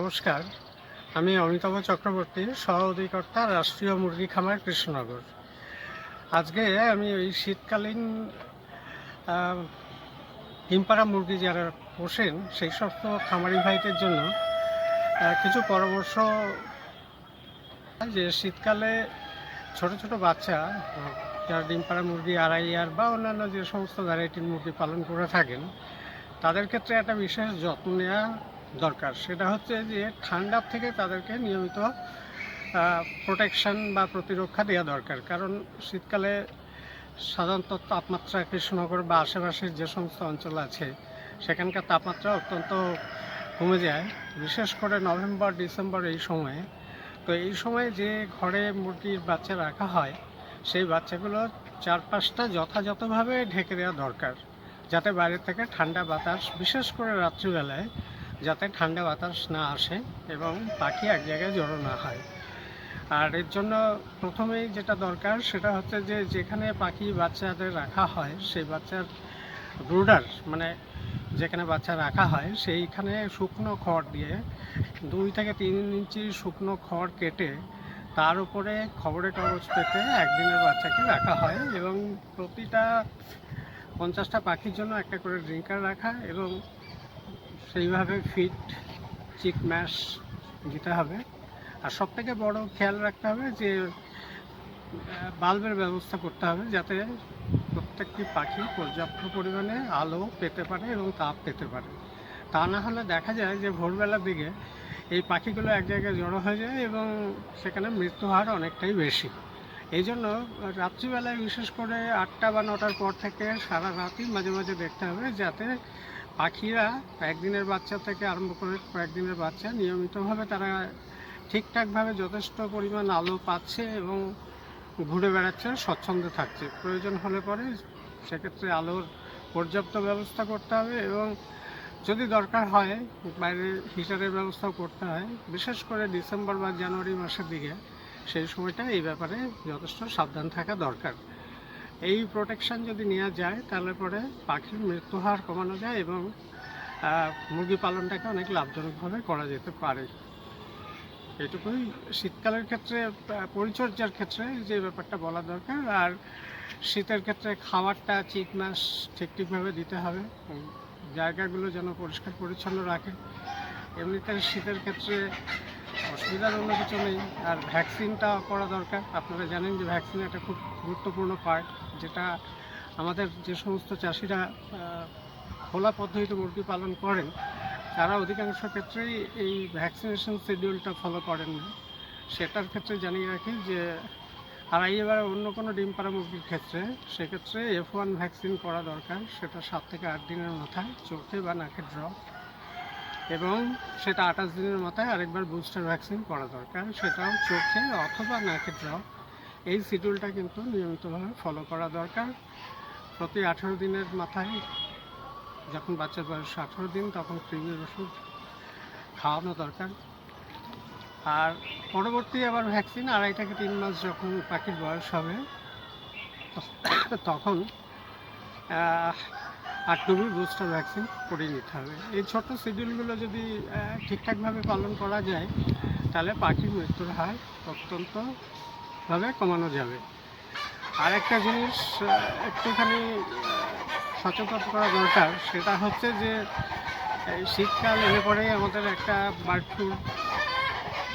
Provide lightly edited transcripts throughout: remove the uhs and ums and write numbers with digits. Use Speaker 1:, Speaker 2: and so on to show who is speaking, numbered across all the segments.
Speaker 1: নমস্কার, আমি অমিতাভ চক্রবর্তী, সহ অধিকর্তা, রাষ্ট্রীয় মুরগি খামার, কৃষ্ণনগর। আজকে আমি ওই শীতকালীন ডিম পাড়া মুরগি যারা পোষেন সেই সমস্ত খামারি ভাইদের জন্য কিছু পরামর্শ, যে শীতকালে ছোট ছোট বাচ্চা যারা ডিম পাড়া মুরগি, আড়াইয়ার বা অন্যান্য যে সমস্ত ভ্যারাইটির মুরগি পালন করে থাকেন, তাদের ক্ষেত্রে একটা বিশেষ যত্ন নেওয়া দরকার। সেটা হচ্ছে যে ঠান্ডার থেকে তাদেরকে নিয়মিত প্রোটেকশন বা প্রতিরক্ষা দেওয়া দরকার। কারণ শীতকালে সাধারণত তাপমাত্রা কৃষ্ণনগর বা আশেপাশের যে সমস্ত অঞ্চল আছে সেখানকার তাপমাত্রা অত্যন্ত কমে যায়, বিশেষ করে নভেম্বর ডিসেম্বর এই সময়ে। তো এই সময় যে ঘরে মুরগির বাচ্চা রাখা হয় সেই বাচ্চাগুলো চারপাশটা যথাযথভাবে ঢেকে দেওয়া দরকার, যাতে বাইরে থেকে ঠান্ডা বাতাস, বিশেষ করে রাত্রিবেলায় যাতে ঠান্ডা বাতাস না আসে এবং পাখি এক জায়গায় জড়ো না হয়। আর এর জন্য প্রথমেই যেটা দরকার সেটা হচ্ছে যে যেখানে পাখি বাচ্চাদের রাখা হয় সেই বাচ্চার ব্রুডার, মানে যেখানে বাচ্চা রাখা হয় সেইখানে শুকনো খড় দিয়ে 2 থেকে 3 ইঞ্চি শুকনো খড় কেটে তার উপরে খবরের কাগজ পেতে একদিনের বাচ্চাকে রাখা হয় এবং প্রতিটা 50টা পাখির জন্য একটা করে ড্রিঙ্কার রাখা এবং সেইভাবে ফিড, চিক ম্যাশ দিতে হবে। আর সবথেকে বড় খেয়াল রাখতে হবে যে বাল্বের ব্যবস্থা করতে হবে, যাতে প্রত্যেকটি পাখি পর্যাপ্ত পরিমাণে আলো পেতে পারে এবং তাপ পেতে পারে। তা না হলে দেখা যায় যে ভোরবেলার দিকে এই পাখিগুলো এক জায়গায় জড়ো হয়ে যায় এবং সেখানে মৃত্যু হার অনেকটাই বেশি। এই জন্য রাত্রিবেলায় বিশেষ করে 8টা বা 9টার পর থেকে সারা রাতই মাঝে মাঝে দেখতে হবে, যাতে পাখিরা একদিনের বাচ্চা থেকে আরম্ভ করে কয়েকদিনের বাচ্চা নিয়মিতভাবে তারা ঠিকঠাকভাবে যথেষ্ট পরিমাণ আলো পাচ্ছে এবং ঘুরে বেড়াচ্ছে, স্বচ্ছন্দে থাকছে। প্রয়োজন হলে পরে সেক্ষেত্রে আলোর পর্যাপ্ত ব্যবস্থা করতে হবে এবং যদি দরকার হয় বাইরে হিটারের ব্যবস্থাও করতে হয়, বিশেষ করে ডিসেম্বর বা জানুয়ারি মাসের দিকে। সেই সময়টা এই ব্যাপারে যথেষ্ট সাবধান থাকা দরকার। এই প্রোটেকশান যদি নেওয়া যায় তাহলে পরে পাখির মৃত্যু হার কমানো যায় এবং মুরগি পালনটাকে অনেক লাভজনকভাবে করা যেতে পারে। এটুকুই শীতকালের ক্ষেত্রে পরিচর্যার ক্ষেত্রে যে ব্যাপারটা বলা দরকার। আর শীতের ক্ষেত্রে খাবারটা চিক ম্যাশ ঠিকঠাকভাবে দিতে হবে, জায়গাগুলো যেন পরিষ্কার পরিচ্ছন্ন রাখে। এমনিতে শীতের ক্ষেত্রে অসুবিধার অন্য কিছু নেই। আর ভ্যাকসিনটা করা দরকার। আপনারা জানেন যে ভ্যাকসিন একটা খুব গুরুত্বপূর্ণ পার্ট, যেটা আমাদের যে সমস্ত চাষিরা খোলা পদ্ধতিতে মুরগি পালন করেন তারা অধিকাংশ ক্ষেত্রেই এই ভ্যাকসিনেশন শিডিউলটা ফলো করেন না। সেটার ক্ষেত্রে জানিয়ে রাখি যে এবার অন্য কোনো ডিম পাড়া মুরগির ক্ষেত্রে সেক্ষেত্রে F1 ভ্যাকসিন করা দরকার। সেটা 7 থেকে 8 দিনের মাথায় চোখে বা নাকে ড্রপ, এবং সেটা 28 দিনের মাথায় আরেকবার বুস্টার ভ্যাকসিন করা দরকার, সেটাও চোখে অথবা নাকে ড্রপ। এই শিডিউলটা কিন্তু নিয়মিতভাবে ফলো করা দরকার। প্রতি 18 দিনের মাথায়, যখন বাচ্চার বয়স 18 দিন, তখন কৃমির ওষুধ খাওয়ানো দরকার। আর পরবর্তী আবার ভ্যাকসিন 2.5 থেকে 3 মাস যখন পাখির বয়স হবে তখন 8 বুস্টার ভ্যাকসিন করিয়ে নিতে হবে। এই ছোট্ট শিডিউলগুলো যদি ঠিকঠাকভাবে পালন করা যায় তাহলে পাখির মৃত্যুর হার অত্যন্তভাবে কমানো যাবে। আর একটা জিনিস একটুখানি সচেতন করা দরকার, সেটা হচ্ছে যে এই শীতকাল এলে পরেই আমাদের একটা বার্ড ফ্লুর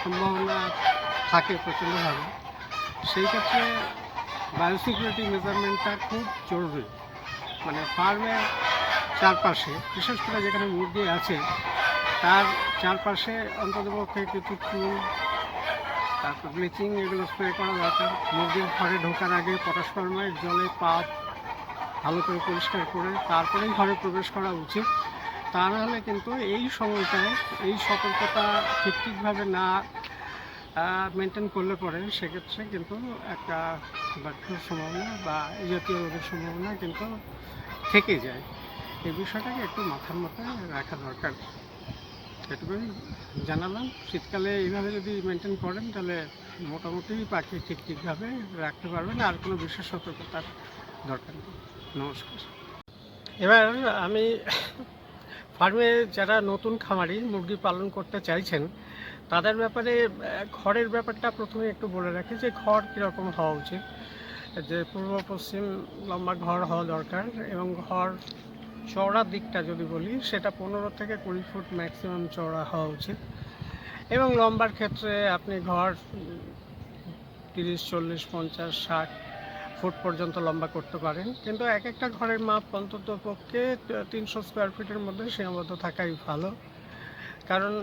Speaker 1: সম্ভাবনা থাকে প্রচণ্ডভাবে। সেই ক্ষেত্রে বায়োসিকিউরিটি মেজারমেন্টটা খুব জরুরি। মানে ফার্মের চারপাশে, বিশেষ করে যেখানে মুরগি আছে তার চারপাশে অন্ততপক্ষে কিছু চুন, তারপর ব্লিচিং, এগুলো স্প্রে করা দরকার। মুরগির ঘরে ঢোকার আগে পটাশ পারমাইট জলে পা ভালো করে পরিষ্কার করে তারপরেই ঘরে প্রবেশ করা উচিত। তা নাহলে কিন্তু এই সময়টায় এই সতর্কতা ঠিকঠাকভাবে না মেনটেন করলে পরে সেক্ষেত্রে কিন্তু একটা বার্ডফ্লুর সম্ভাবনা বা এই জাতীয় রোগের সম্ভাবনা কিন্তু থেকে যায়। এই বিষয়টাকে একটু মাথার মধ্যে রাখা দরকার। এটুকুই জানালাম। শীতকালে এইভাবে যদি মেনটেন করেন তাহলে মোটামুটি পাখি ঠিকভাবে রাখতে পারবেন, আর কোনো বিশেষ সতর্কতার দরকার নেই। নমস্কার। এবার আমি ফার্মে যারা নতুন খামারি মুরগি পালন করতে চাইছেন তাদের ব্যাপারে ঘরের ব্যাপারটা প্রথমে একটু বলে রাখি যে ঘর কীরকম হওয়া উচিত। যে পূর্ব পশ্চিম লম্বা ঘর হওয়া দরকার এবং ঘর চওড়ার দিকটা যদি বলি সেটা 15 থেকে 20 ফুট ম্যাক্সিমাম চওড়া হওয়া উচিত এবং লম্বার ক্ষেত্রে আপনি ঘর 30, 40, 50, 60 ফুট পর্যন্ত লম্বা করতে পারেন, কিন্তু এক একটা ঘরের মাপ অন্তত পক্ষে 300 স্কোয়ার ফিটের মধ্যে সীমাবদ্ধ থাকাই ভালো। কারণ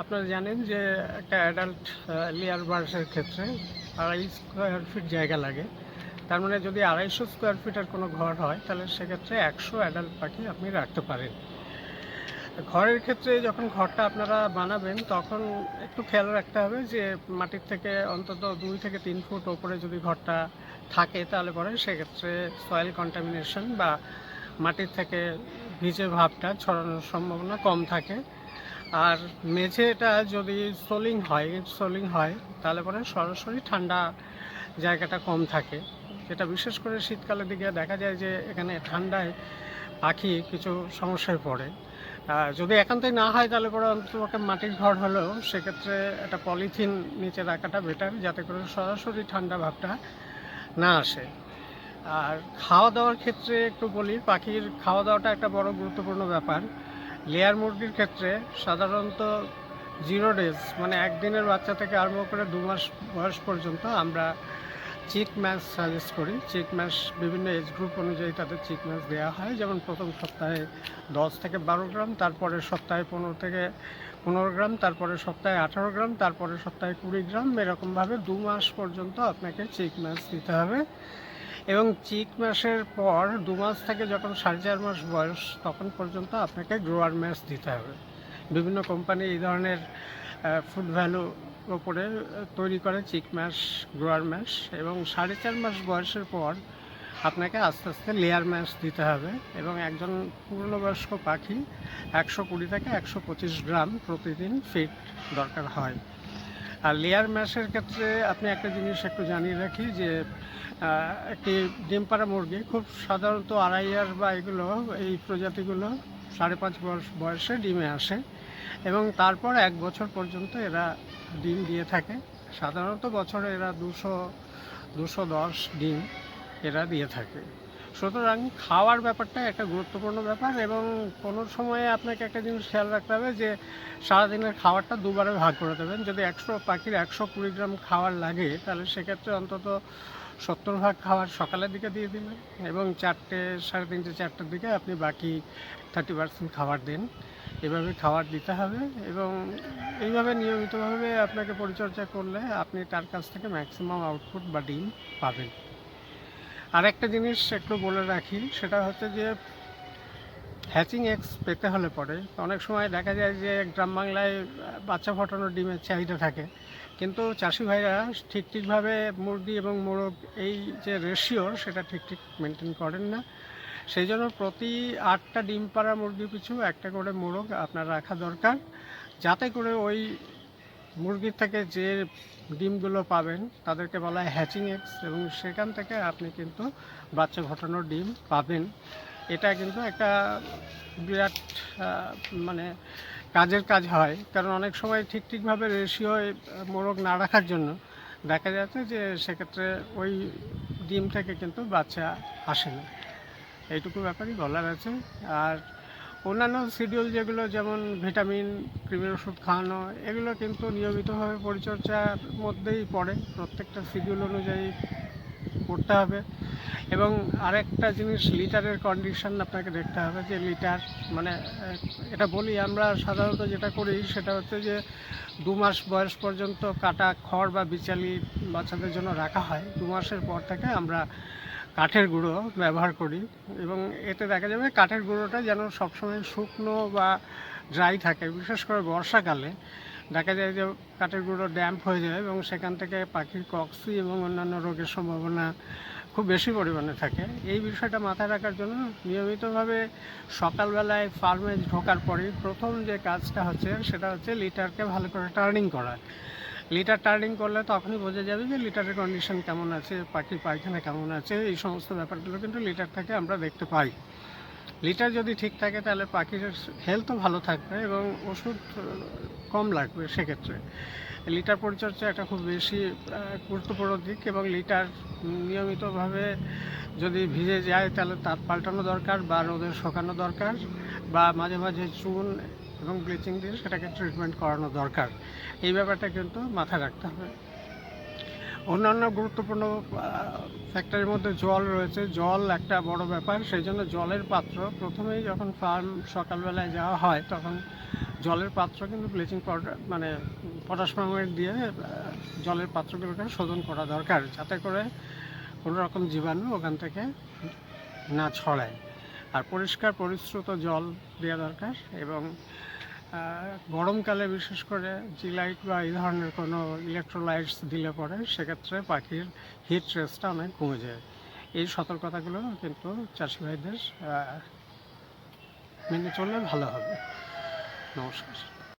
Speaker 1: আপনারা জানেন যে একটা অ্যাডাল্ট লেয়ার বার্ডসের ক্ষেত্রে 2.5 স্কোয়ার ফিট জায়গা লাগে। তার মানে যদি 250 স্কোয়ার ফিটের কোনো ঘর হয় তাহলে সেক্ষেত্রে 100 অ্যাডাল্ট পাখি আপনি রাখতে পারেন। ঘরের ক্ষেত্রে যখন ঘরটা আপনারা বানাবেন তখন একটু খেয়াল রাখতে হবে যে মাটির থেকে অন্তত 2 থেকে 3 ফুট ওপরে যদি ঘরটা থাকে তাহলে পরে সেক্ষেত্রে সয়েল কন্টামিনেশন বা মাটির থেকে ভিজে ভাবটা ছড়ানোর সম্ভাবনা কম থাকে। আর মেঝেটা যদি সোলিং হয় তাহলে পরে সরাসরি ঠান্ডা জায়গাটা কম থাকে, যেটা বিশেষ করে শীতকালের দিকে দেখা যায় যে এখানে ঠান্ডায় পাখি কিছু সমস্যায় পড়ে। যদি একান্তই না হয় তাহলে পরে অন্তত মাটির ঘর হলেও সেক্ষেত্রে একটা পলিথিন নিচে রাখাটা বেটার, যাতে করে সরাসরি ঠান্ডা ভাবটা না আসে। আর খাওয়া দাওয়ার ক্ষেত্রে একটু বলি, পাখির খাওয়া দাওয়াটা একটা বড় গুরুত্বপূর্ণ ব্যাপার। লেয়ার মুরগির ক্ষেত্রে সাধারণত 0 ডেজ মানে একদিনের বাচ্চা থেকে আরম্ভ করে 2 মাস বয়স পর্যন্ত আমরা চিক ম্যাশ সাজেস্ট করি। চিক ম্যাশ বিভিন্ন এজ গ্রুপ অনুযায়ী তাদের চিক ম্যাশ দেওয়া হয়, যেমন প্রথম সপ্তাহে 10 থেকে 12 গ্রাম, তারপরের সপ্তাহে 15 থেকে 15 গ্রাম, তারপরের সপ্তাহে 18 গ্রাম, তারপরের সপ্তাহে 20 গ্রাম। এরকমভাবে 2 মাস পর্যন্ত আপনাকে চিক ম্যাশ দিতে হবে এবং চিক ম্যাশের পর 2 মাস থেকে যখন 4.5 মাস বয়স তখন পর্যন্ত আপনাকে গ্রোয়ার ম্যাশ দিতে হবে। বিভিন্ন কোম্পানি এই ধরনের ফুড ভ্যালু ওপরে তৈরি করে চিক ম্যাশ, গ্রোয়ার ম্যাশ, এবং 4.5 মাস বয়সের পর আপনাকে আস্তে আস্তে লেয়ার ম্যাশ দিতে হবে এবং একজন পূর্ণবয়স্ক পাখি 120 থেকে 125 গ্রাম প্রতিদিন ফিড দরকার হয়। আর লেয়ার ম্যাশের ক্ষেত্রে আপনি একটা জিনিস একটু জানিয়ে রাখি যে একটি ডিম পাড়া মুরগি খুব সাধারণত 2.5 ইয়ার বা এগুলো এই প্রজাতিগুলো 5.5 বয়সে ডিমে আসে এবং তারপর 1 বছর পর্যন্ত এরা ডিম দিয়ে থাকে। সাধারণত বছরে এরা 210 ডিম এরা দিয়ে থাকে। সুতরাং খাওয়ার ব্যাপারটা একটা গুরুত্বপূর্ণ ব্যাপার এবং কোনো সময়ে আপনাকে একটা জিনিস খেয়াল রাখতে হবে যে সারাদিনের খাবারটা দুবারে ভাগ করে দেবেন। যদি 100 পাখির 120 গ্রাম খাবার লাগে তাহলে সেক্ষেত্রে অন্তত 70 ভাগ খাবার সকালের দিকে দিয়ে দিবেন এবং 4টে, 3:30, 4টের দিকে আপনি বাকি 30% খাবার দিন। এভাবে খাবার দিতে হবে এবং এইভাবে নিয়মিতভাবে আপনাকে পরিচর্যা করলে আপনি তার কাছ থেকে ম্যাক্সিমাম আউটপুট বা ডিম পাবেন। আর একটা জিনিস একটু বলে রাখি, সেটা হচ্ছে যে হ্যাচিং এগস পেতে হলে পরে অনেক সময় দেখা যায় যে গ্রাম বাংলায় বাচ্চা ফোটানোর ডিমের চাহিদা থাকে, কিন্তু চাষি ভাইরা ঠিকভাবে মুরগি এবং মোরগ এই যে রেশিও সেটা ঠিক মেনটেন করেন না। সেই জন্য প্রতি 8টা ডিম পাড়া মুরগি পিছু একটা করে মোরগ আপনার রাখা দরকার, যাতে করে ওই মুরগির থেকে যে ডিমগুলো পাবেন তাদেরকে বলা হয় হ্যাচিং এগস এবং সেখান থেকে আপনি কিন্তু বাচ্চা ফোটানোর ডিম পাবেন। এটা কিন্তু একটা বিরাট মানে কাজের কাজ হয়, কারণ অনেক সময় ঠিকভাবে রেশিও মোরগ না রাখার জন্য দেখা যাচ্ছে যে সেক্ষেত্রে ওই ডিম থেকে কিন্তু বাচ্চা আসে না। এইটুকু ব্যাপারই বলার আছে। আর অন্যান্য শিডিউল যেগুলো যেমন ভিটামিন, কৃমির ওষুধ খাওয়ানো, এগুলো কিন্তু নিয়মিতভাবে পরিচর্যার মধ্যেই পড়ে, প্রত্যেকটা শিডিউল অনুযায়ী করতে হবে। এবং আরেকটা জিনিস, লিটারের কন্ডিশন আপনাকে দেখতে হবে যে লিটার মানে এটা বলি আমরা সাধারণত যেটা করি সেটা হচ্ছে যে 2 মাস বয়স পর্যন্ত কাটা খড় বা বিচালি বাচ্চাদের জন্য রাখা হয়। 2 মাসের পর থেকে আমরা কাঠের গুঁড়ো ব্যবহার করি এবং এতে দেখা যাবে কাঠের গুঁড়োটা যেন সবসময় শুকনো বা ড্রাই থাকে। বিশেষ করে বর্ষাকালে দেখা যায় যে কাঠের গুঁড়ো ড্যাম্প হয়ে যায় এবং সেখান থেকে পাখির কক্সি এবং অন্যান্য রোগের সম্ভাবনা খুব বেশি পরিমাণে থাকে। এই বিষয়টা মাথায় রাখার জন্য নিয়মিতভাবে সকালবেলায় ফার্মে ঢোকার পরেই প্রথম যে কাজটা হচ্ছে সেটা হচ্ছে লিটারকে ভালো করে টার্নিং করা। লিটার টার্নিং করলে তখনই বোঝা যাবে যে লিটারের কন্ডিশন কেমন আছে, পাখির পায়খানা কেমন আছে, এই সমস্ত ব্যাপারগুলো কিন্তু লিটার থেকে আমরা দেখতে পাই। লিটার যদি ঠিক থাকে তাহলে পাখির হেলথও ভালো থাকবে এবং ওষুধ কম লাগবে সেক্ষেত্রে। লিটার পরিচর্যা একটা খুব বেশি গুরুত্বপূর্ণ দিক, এবং লিটার নিয়মিতভাবে যদি ভিজে যায় তাহলে তার পাল্টানো দরকার বা রোদে শুকানো দরকার, বা মাঝে মাঝে চুন এবং ব্লিচিং দিয়ে সেটাকে ট্রিটমেন্ট করানো দরকার। এই ব্যাপারটা কিন্তু মাথায় রাখতে হবে। অন্যান্য গুরুত্বপূর্ণ ফ্যাক্টরের মধ্যে জল রয়েছে। জল একটা বড় ব্যাপার, সেই জন্য জলের পাত্র প্রথমেই যখন ফার্ম সকালবেলায় যাওয়া হয় তখন জলের পাত্র কিন্তু ব্লিচিং পাউডার মানে পটাশ পারম্যাঙ্গনেট দিয়ে জলের পাত্রগুলোকে শোধন করা দরকার, যাতে করে কোনো রকম জীবাণু ওখান থেকে না ছড়ায়। আর পরিষ্কার পরিশ্রুত জল দেওয়া দরকার, এবং গরমকালে বিশেষ করে জিলাইট বা এই ধরনের কোনো ইলেকট্রোলাইটস দিলে পরে সেক্ষেত্রে পাখির হিট স্ট্রেসটা অনেক কমে যায়। এই সতর্কতাগুলো কিন্তু চাষি ভাইদের মেনে চললে ভালো হবে। নমস্কার।